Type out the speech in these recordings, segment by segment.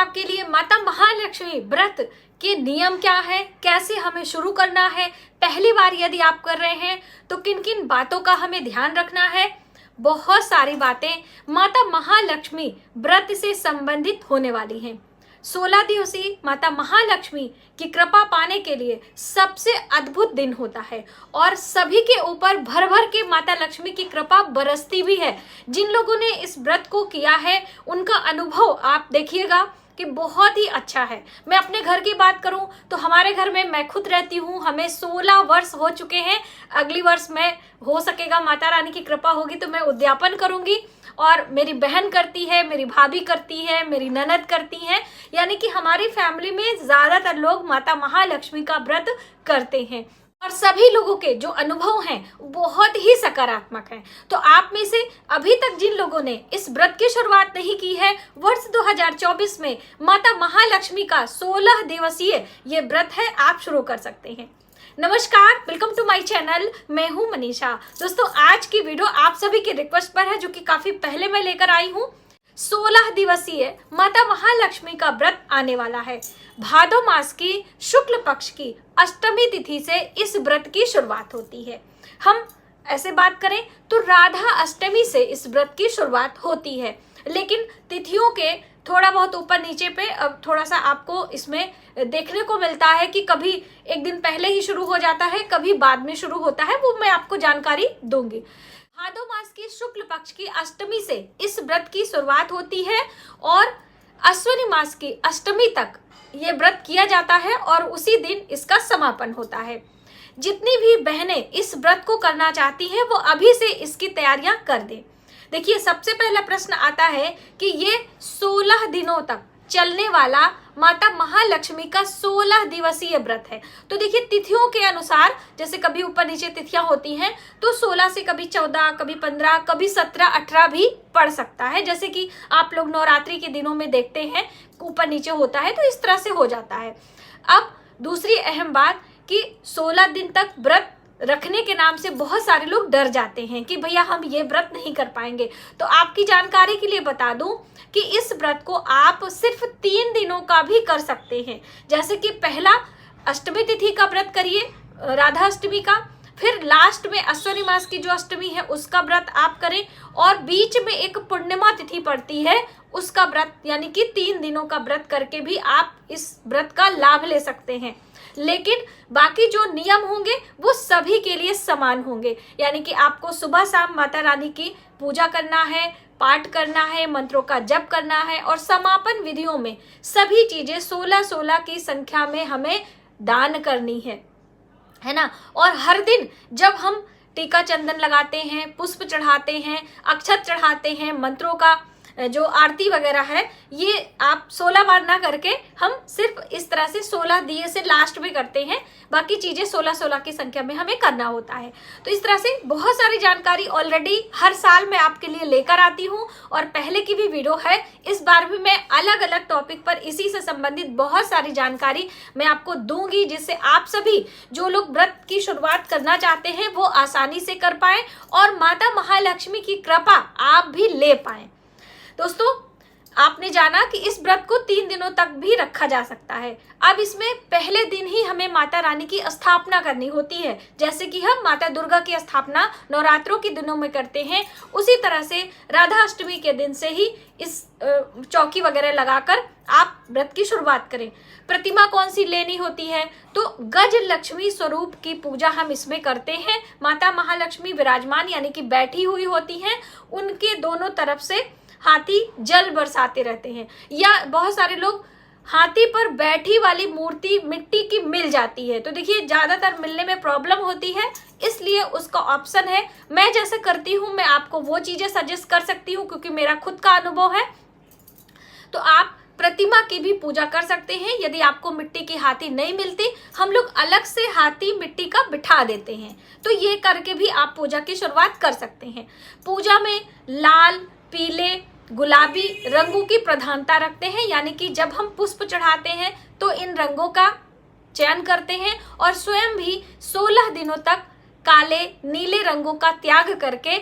आपके लिए माता महालक्ष्मी व्रत के नियम क्या है, कैसे हमें शुरू करना है, पहली बार यदि आप कर रहे हैं तो किन किन बातों का हमें ध्यान रखना है। बहुत सारी बातें माता महालक्ष्मी व्रत से संबंधित होने वाली हैं। 16 दिवसीय माता महालक्ष्मी की कृपा पाने के लिए सबसे अद्भुत दिन होता है और सभी के ऊपर भर भर के माता लक्ष्मी की कृपा बरसती भी है। जिन लोगों ने इस व्रत को किया है उनका अनुभव आप देखिएगा कि बहुत ही अच्छा है। मैं अपने घर की बात करूं तो हमारे घर में मैं खुद रहती हूं, हमें 16 वर्ष हो चुके हैं। अगली वर्ष मैं हो सकेगा माता रानी की कृपा होगी तो मैं उद्यापन करूंगी और मेरी बहन करती है, मेरी भाभी करती है, मेरी ननद करती हैं, यानी कि हमारी फैमिली में ज्यादातर लोग माता महालक्ष्मी का व्रत करते हैं और सभी लोगों के जो अनुभव हैं बहुत ही सकारात्मक हैं। तो आप में से अभी तक जिन लोगों ने इस व्रत की शुरुआत नहीं की है, वर्ष 2024 में माता महालक्ष्मी का 16 दिवसीय ये व्रत है, आप शुरू कर सकते हैं। नमस्कार, वेलकम टू माय चैनल। मैं हूं मनीषा। दोस्तों, आज की वीडियो आप सभी के रिक्वेस्ट पर है, जो कि काफी पहले मैं लेकर आई हूं। 16 दिवसीय माता महालक्ष्मी का व्रत आने वाला है। भादो मास की शुक्ल पक्ष की अष्टमी तिथि से इस व्रत की शुरुआत होती है। हम ऐसे बात करें तो राधा अष्टमी से इस व्रत की शुरुआत होती है, लेकिन तिथियों के थोड़ा बहुत ऊपर नीचे पे अब थोड़ा सा आपको इसमें देखने को मिलता है कि कभी एक दिन पहले ही शुरू हो जाता है, कभी बाद में शुरू होता है, वो मैं आपको जानकारी दूंगी। भादो मास की शुक्ल पक्ष की अष्टमी से इस व्रत की शुरुआत होती है और अश्विनी मास की अष्टमी तक ये व्रत किया जाता है और उसी दिन इसका समापन होता है। जितनी भी बहनें इस व्रत को करना चाहती हैं वो अभी से इसकी तैयारियां कर दें। देखिए, सबसे पहला प्रश्न आता है कि ये 16 दिनों तक चलने वाला माता महालक्ष्मी का 16 दिवसीय व्रत है। तो देखिए, तिथियों के अनुसार जैसे कभी ऊपर नीचे तिथियां होती हैं तो 16 से कभी 14, कभी 15, कभी 17, 18 भी पड़ सकता है। जैसे कि आप लोग नवरात्रि के दिनों में देखते हैं ऊपर नीचे होता है, तो इस तरह से हो जाता है। अब दूसरी अहम बात कि 16 दिन तक व्रत रखने के नाम से बहुत सारे लोग डर जाते हैं कि भैया हम ये व्रत नहीं कर पाएंगे। तो आपकी जानकारी के लिए बता दूं कि इस व्रत को आप सिर्फ 3 दिनों का भी कर सकते हैं। जैसे कि पहला अष्टमी तिथि का व्रत करिए, राधा अष्टमी का, फिर लास्ट में अश्विनी मास की जो अष्टमी है उसका व्रत आप करें और बीच में एक पूर्णिमा तिथि पड़ती है उसका व्रत, यानी कि 3 दिनों का व्रत करके भी आप इस व्रत का लाभ ले सकते हैं। लेकिन बाकी जो नियम होंगे वो सभी के लिए समान होंगे, यानी कि आपको सुबह शाम माता रानी की पूजा करना है, पाठ करना है, मंत्रों का जप करना है और समापन विधियों में सभी चीजें 16-16 की संख्या में हमें दान करनी है ना। और हर दिन जब हम टीका चंदन लगाते हैं, पुष्प चढ़ाते हैं, अक्षत चढ़ाते हैं, मंत्रों का जो आरती वगैरह है, ये आप 16 बार ना करके हम सिर्फ इस तरह से 16 दिए से लास्ट में करते हैं। बाकी चीजें 16-16 की संख्या में हमें करना होता है। तो इस तरह से बहुत सारी जानकारी ऑलरेडी हर साल मैं आपके लिए लेकर आती हूँ और पहले की भी वीडियो है। इस बार भी मैं अलग अलग टॉपिक पर इसी से संबंधित बहुत सारी जानकारी मैं आपको दूंगी, जिससे आप सभी जो लोग व्रत की शुरुआत करना चाहते हैं वो आसानी से कर पाए और माता महालक्ष्मी की कृपा आप भी ले पाए। दोस्तों, आपने जाना कि इस व्रत को 3 दिनों तक भी रखा जा सकता है। अब इसमें पहले दिन ही हमें माता रानी की स्थापना करनी होती है। जैसे कि हम माता दुर्गा की स्थापना नवरात्रों के दिनों में करते हैं, उसी तरह से राधा अष्टमी के दिन से ही इस चौकी वगैरह लगाकर आप व्रत की शुरुआत करें। प्रतिमा कौन सी लेनी होती है? तो गज लक्ष्मी स्वरूप की पूजा हम इसमें करते हैं। माता महालक्ष्मी विराजमान यानी कि बैठी हुई होती हैं, उनके दोनों तरफ से हाथी जल बरसाते रहते हैं। या बहुत सारे लोग हाथी पर बैठी वाली मूर्ति मिट्टी की मिल जाती है, तो देखिए ज्यादातर मिलने में प्रॉब्लम होती है, इसलिए उसका ऑप्शन है। मैं जैसे करती हूँ मैं आपको वो चीजें सजेस्ट कर सकती हूँ क्योंकि मेरा खुद का अनुभव है। तो आप प्रतिमा की भी पूजा कर सकते हैं। यदि आपको मिट्टी की हाथी नहीं मिलती, हम लोग अलग से हाथी मिट्टी का बिठा देते हैं, तो ये करके भी आप पूजा की शुरुआत कर सकते हैं। पूजा में लाल, पीले, गुलाबी रंगों की प्रधानता रखते हैं, यानी कि जब हम पुष्प चढ़ाते हैं तो इन रंगों का चयन करते हैं और स्वयं भी 16 दिनों तक काले, नीले रंगों का त्याग करके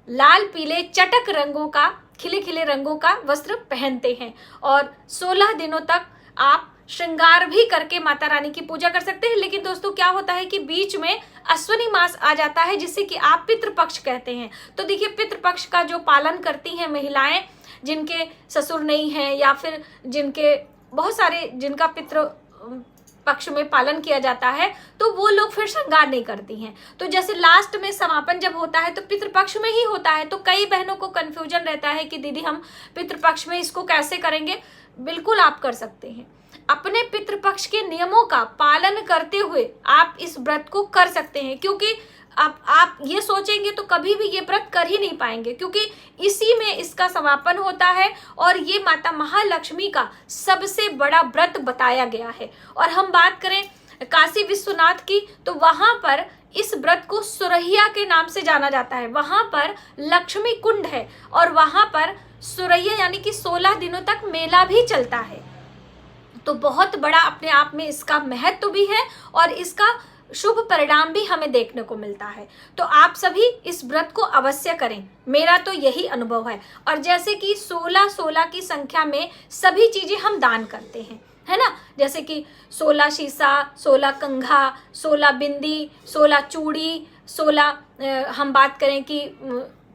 लाल, पीले, चटक रंगों का खिले खिले रंगों का वस्त्र पहनते हैं और 16 दिनों तक आप श्रृंगार भी करके माता रानी की पूजा कर सकते हैं। लेकिन दोस्तों क्या होता है कि बीच में अश्विनी मास आ जाता है जिसे कि आप पितृपक्ष कहते हैं। तो देखिए पितृपक्ष का जो पालन करती हैं महिलाएं, जिनके ससुर नहीं हैं या फिर जिनके बहुत सारे जिनका पितृ पक्ष में पालन किया जाता है, तो वो लोग फिर श्रृंगार नहीं करती हैं। तो जैसे लास्ट में समापन जब होता है तो पितृपक्ष में ही होता है। तो कई बहनों को कंफ्यूजन रहता है कि दीदी हम पितृपक्ष में इसको कैसे करेंगे। बिल्कुल आप कर सकते हैं, अपने पितृपक्ष के नियमों का पालन करते हुए आप इस व्रत को कर सकते हैं। क्योंकि अब आप ये सोचेंगे तो कभी भी ये व्रत कर ही नहीं पाएंगे, क्योंकि इसी में इसका समापन होता है और ये माता महालक्ष्मी का सबसे बड़ा व्रत बताया गया है। और हम बात करें काशी विश्वनाथ की, तो वहां पर इस व्रत को सुरैया के नाम से जाना जाता है। वहां पर लक्ष्मी कुंड है और वहां पर सुरैया यानी कि 16 दिनों तक मेला भी चलता है। तो बहुत बड़ा अपने आप में इसका महत्व भी है और इसका शुभ परिणाम भी हमें देखने को मिलता है। तो आप सभी इस व्रत को अवश्य करें, मेरा तो यही अनुभव है। और जैसे कि 16 की संख्या में सभी चीजें हम दान करते हैं, है ना, जैसे कि 16 शीशा, 16 कंघा, 16 बिंदी, 16 चूड़ी, 16 हम बात करें कि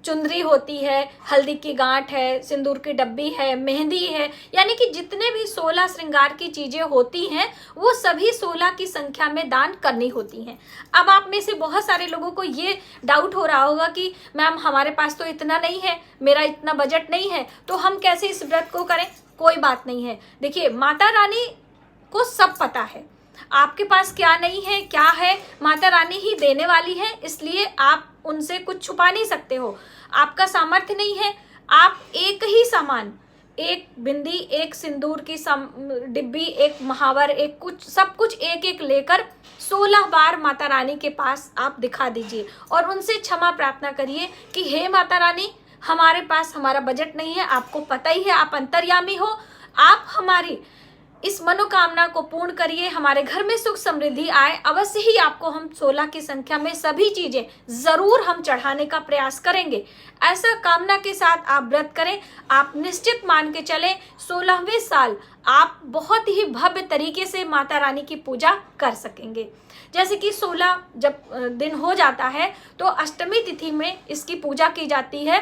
चुंदरी होती है, हल्दी की गांठ है, सिंदूर की डब्बी है, मेहंदी है, यानी कि जितने भी 16 श्रृंगार की चीजें होती हैं वो सभी 16 की संख्या में दान करनी होती हैं। अब आप में से बहुत सारे लोगों को ये डाउट हो रहा होगा कि मैम हमारे पास तो इतना नहीं है, मेरा इतना बजट नहीं है, तो हम कैसे इस व्रत को करें। कोई बात नहीं है, देखिए माता रानी को सब पता है आपके पास क्या नहीं है क्या है, माता रानी ही देने वाली है, इसलिए आप उनसे कुछ छुपा नहीं सकते हो। आपका सामर्थ्य नहीं है, आप एक ही सामान, एक बिंदी, एक सिंदूर की डिब्बी, एक महावर, एक कुछ सब कुछ एक एक लेकर 16 बार माता रानी के पास आप दिखा दीजिए और उनसे क्षमा प्रार्थना करिए कि हे माता रानी हमारे पास हमारा बजट नहीं है, आपको पता ही है, आप अंतर्यामी हो, आप हमारी इस मनोकामना को पूर्ण करिए, हमारे घर में सुख समृद्धि आए। अवश्य ही आपको हम 16 की संख्या में सभी चीजें जरूर हम चढ़ाने का प्रयास करेंगे। ऐसा कामना के साथ आप व्रत करें, आप निश्चित मान के चलें 16वें साल आप बहुत ही भव्य तरीके से माता रानी की पूजा कर सकेंगे। जैसे कि 16 जब दिन हो जाता है तो अष्टमी तिथि में इसकी पूजा की जाती है,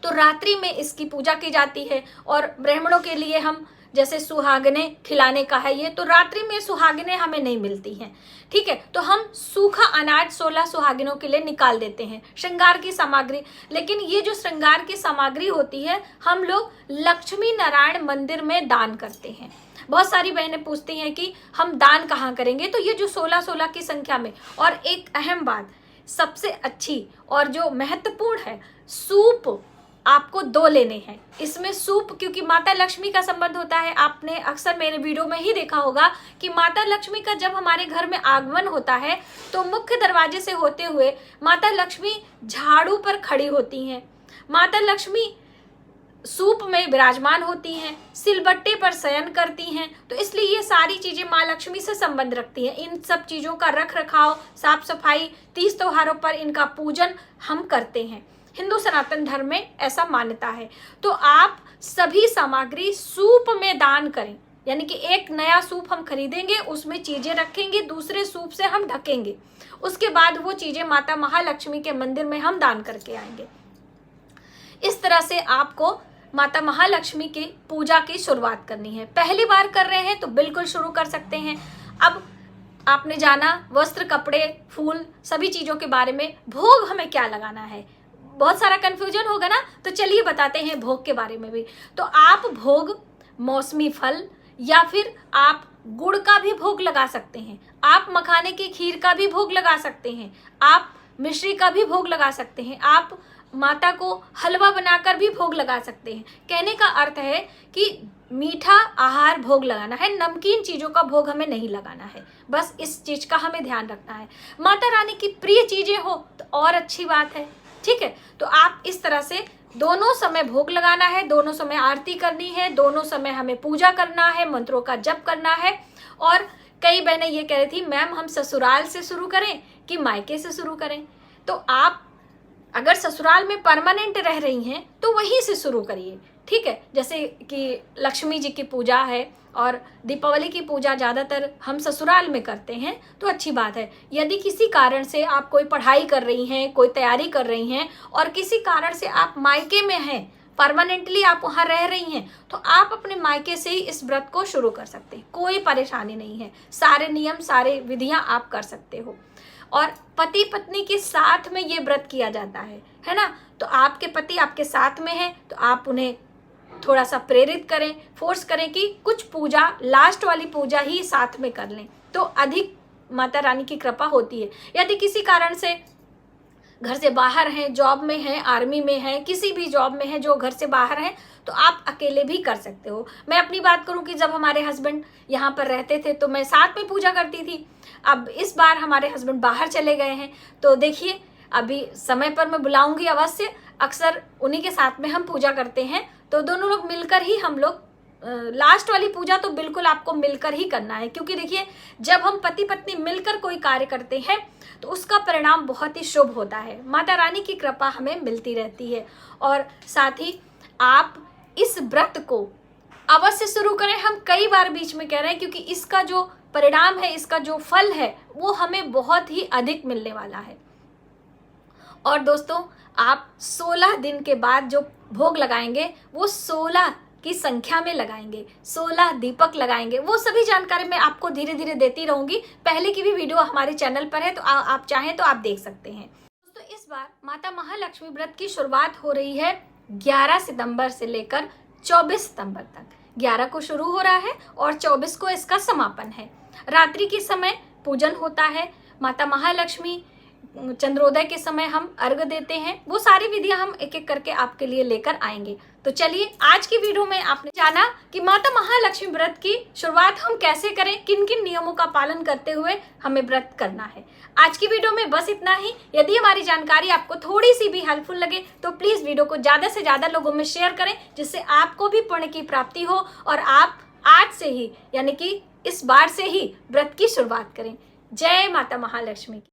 तो रात्रि में इसकी पूजा की जाती है। और ब्राह्मणों के लिए हम जैसे सुहागने खिलाने का है ये, तो रात्रि में सुहागने हमें नहीं मिलती हैं, ठीक है, तो हम सूखा अनाज 16 सुहागिनों के लिए निकाल देते हैं, श्रृंगार की सामग्री। लेकिन ये जो श्रृंगार की सामग्री होती है हम लोग लक्ष्मी नारायण मंदिर में दान करते हैं। बहुत सारी बहनें पूछती हैं कि हम दान कहाँ करेंगे, तो ये जो 16 की संख्या में। और एक अहम बात सबसे अच्छी और जो महत्वपूर्ण है, सूप आपको 2 लेने हैं। इसमें सूप, क्योंकि माता लक्ष्मी का संबंध होता है, आपने अक्सर मेरे वीडियो में ही देखा होगा कि माता लक्ष्मी का जब हमारे घर में आगमन होता है तो मुख्य दरवाजे से होते हुए माता लक्ष्मी झाड़ू पर खड़ी होती हैं, माता लक्ष्मी सूप में विराजमान होती हैं, सिलबट्टे पर शयन करती हैं। तो इसलिए ये सारी चीजें माँ लक्ष्मी से संबंध रखती हैं। इन सब चीजों का रख रखाव, साफ सफाई, तीज त्योहारों पर इनका पूजन हम करते हैं। हिंदू सनातन धर्म में ऐसा मान्यता है। तो आप सभी सामग्री सूप में दान करें, यानी कि एक नया सूप हम खरीदेंगे, उसमें चीजें रखेंगे, दूसरे सूप से हम ढकेंगे, उसके बाद वो चीजें माता महालक्ष्मी के मंदिर में हम दान करके आएंगे। इस तरह से आपको माता महालक्ष्मी की पूजा की शुरुआत करनी है। पहली बार कर रहे हैं तो बिल्कुल शुरू कर सकते हैं। अब आपने जाना वस्त्र, कपड़े, फूल, सभी चीजों के बारे में। भोग हमें क्या लगाना है, बहुत सारा कंफ्यूजन होगा ना, तो चलिए बताते हैं भोग के बारे में भी। तो आप भोग मौसमी फल या फिर आप गुड़ का भी भोग लगा सकते हैं, आप मखाने की खीर का भी भोग लगा सकते हैं, आप मिश्री का भी भोग लगा सकते हैं, आप माता को हलवा बनाकर भी भोग लगा सकते हैं। कहने का अर्थ है कि मीठा आहार भोग लगाना है, नमकीन चीजों का भोग हमें नहीं लगाना है। बस इस चीज का हमें ध्यान रखना है। माता रानी की प्रिय चीजें हो तो और अच्छी बात है, ठीक है। तो आप इस तरह से दोनों समय भोग लगाना है, दोनों समय आरती करनी है, दोनों समय हमें पूजा करना है, मंत्रों का जप करना है। और कई बहनें ये कह रही थी मैम हम ससुराल से शुरू करें कि मायके से शुरू करें। तो आप अगर ससुराल में परमानेंट रह रही हैं तो वहीं से शुरू करिए, ठीक है। जैसे कि लक्ष्मी जी की पूजा है और दीपावली की पूजा ज़्यादातर हम ससुराल में करते हैं, तो अच्छी बात है। यदि किसी कारण से आप कोई पढ़ाई कर रही हैं, कोई तैयारी कर रही हैं और किसी कारण से आप मायके में हैं, परमानेंटली आप वहाँ रह रही हैं, तो आप अपने मायके से ही इस व्रत को शुरू कर सकते हैं, कोई परेशानी नहीं है। सारे नियम, सारे विधियां आप कर सकते हो। और पति पत्नी के साथ में ये व्रत किया जाता है ना। तो आपके पति आपके साथ में है तो आप उन्हें थोड़ा सा प्रेरित करें, फोर्स करें कि कुछ पूजा, लास्ट वाली पूजा ही साथ में कर लें, तो अधिक माता रानी की कृपा होती है। यदि किसी कारण से घर से बाहर हैं, जॉब में हैं, आर्मी में हैं, किसी भी जॉब में हैं जो घर से बाहर हैं, तो आप अकेले भी कर सकते हो। मैं अपनी बात करूं कि जब हमारे हस्बैंड यहाँ पर रहते थे तो मैं साथ में पूजा करती थी। अब इस बार हमारे हस्बैंड बाहर चले गए हैं, तो देखिए अभी समय पर मैं बुलाऊंगी अवश्य। अक्सर उन्हीं के साथ में हम पूजा करते हैं, तो दोनों लोग मिलकर ही हम लोग लास्ट वाली पूजा तो बिल्कुल आपको मिलकर ही करना है, क्योंकि देखिए जब हम पति पत्नी मिलकर कोई कार्य करते हैं तो उसका परिणाम बहुत ही शुभ होता है। माता रानी की कृपा हमें मिलती रहती है। और साथ ही आप इस व्रत को अवश्य शुरू करें। हम कई बार बीच में कह रहे हैं, क्योंकि इसका जो परिणाम है, इसका जो फल है, वो हमें बहुत ही अधिक मिलने वाला है। और दोस्तों, आप 16 दिन के बाद जो भोग लगाएंगे वो 16 की संख्या में लगाएंगे, 16 दीपक लगाएंगे। वो सभी जानकारी मैं आपको धीरे धीरे देती रहूंगी। पहले की भी वीडियो हमारे चैनल पर है, तो आप चाहें तो आप देख सकते हैं। दोस्तों, इस बार माता महालक्ष्मी व्रत की शुरुआत हो रही है 11 सितंबर से लेकर 24 सितंबर तक। 11 को शुरू हो रहा है और 24 को इसका समापन है। रात्रि के समय पूजन होता है। माता महालक्ष्मी चंद्रोदय के समय हम अर्घ देते हैं। वो सारी विधियां हम एक एक करके आपके लिए लेकर आएंगे। तो चलिए, आज की वीडियो में आपने जाना कि माता महालक्ष्मी व्रत की शुरुआत हम कैसे करें, किन किन नियमों का पालन करते हुए हमें व्रत करना है। आज की वीडियो में बस इतना ही। यदि हमारी जानकारी आपको थोड़ी सी भी हेल्पफुल लगे तो प्लीज वीडियो को ज्यादा से ज्यादा लोगों में शेयर करें, जिससे आपको भी पुण्य की प्राप्ति हो और आप आज से ही, यानी कि इस बार से ही व्रत की शुरुआत करें। जय माता महालक्ष्मी की।